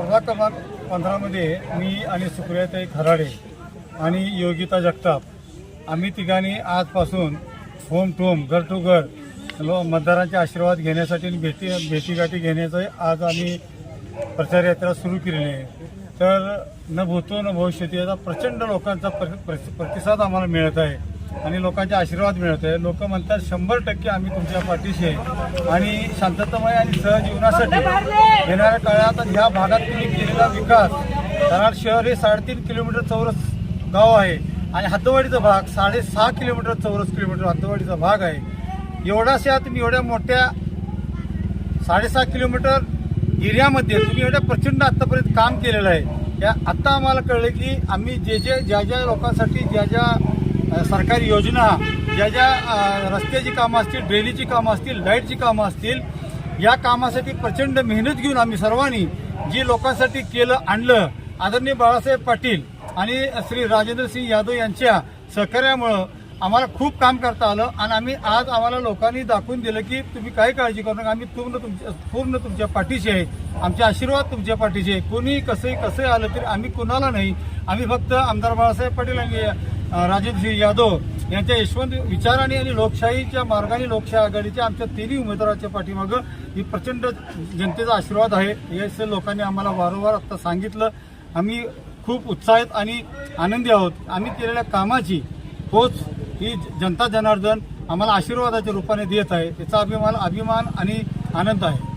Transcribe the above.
प्रभाग क्रमांक 15 मध्ये मी आणि सुप्रियाताई खराडे आणि योगिता जगताप आम्ही तिघांनी आजपासून होम टू होम घर टू घर मतदारांचे आशीर्वाद घेण्यासाठी आणि भेटीगाठी घेण्याचं आज आम्ही प्रचार यात्रा सुरू केलेली आहे। तर न भूतो न भविष्यती याचा प्रचंड लोकांचा प्रतिसाद आम्हाला मिळत आहे आणि लोकांचे आशीर्वाद मिळत आहे। लोक म्हणतात 100% आम्ही तुमच्या पाठीशी आहे आणि शांततामय आणि सहजीवनासाठी येणाऱ्या काळात ह्या भागात तुम्ही केलेला विकास, कराड शहर हे 3.5 किलोमीटर चौरस गाव आहे आणि हद्दवाडीचा भाग 6.5 किलोमीटर चौरस किलोमीटर हद्दवाडीचा भाग आहे। एवढाशा तुम्ही एवढ्या मोठ्या 6.5 किलोमीटर एरियामध्ये तुम्ही एवढ्या प्रचंड आतापर्यंत काम केलेलं आहे। या आत्ता आम्हाला कळलं की आम्ही ज्या ज्या लोकांसाठी ज्या सरकारी योजना, ज्या रस्त्याची कामं असतील, ड्रेनेजची कामं असतील, लाईटची कामं असतील, या कामासाठी प्रचंड मेहनत घेऊन आम्ही सर्वांनी जी लोकांसाठी केलं आणलं, आदरणीय बाळासाहेब पाटील आणि श्री राजेंद्रसिंह यादव यांच्या सहकार्यामुळं आम्हाला खूप काम करता आलं आणि आम्हाला लोकांनी दाखवून दिलं की तुम्ही काही काळजी करू नका, आम्ही पूर्ण तुमच्या पाठीशी आहे, आमचे आशीर्वाद तुमच्या पाठीशी आहे। कोणी कसंही आलं तरी आम्ही कुणाला नाही, आम्ही फक्त आमदार बाळासाहेब पाटील आणि राजेंद्रसिंह यादव यांच्या यशवंत विचाराने आणि लोकशाहीच्या मार्गाने लोकशाही आघाडीच्या आमच्या तिन्ही उमेदवारांच्या पाठीमागं ही प्रचंड जनतेचा आशीर्वाद आहे। हे लोकांनी आम्हाला वारंवार आता सांगितलं। आम्ही खूप उत्साहित आणि आनंदी आहोत। आम्ही केलेल्या कामाची पोच ही जनता जनार्दन आम्हाला आशीर्वादाच्या रूपाने देत आहे, त्याचा अभिमान आणि आनंद आहे।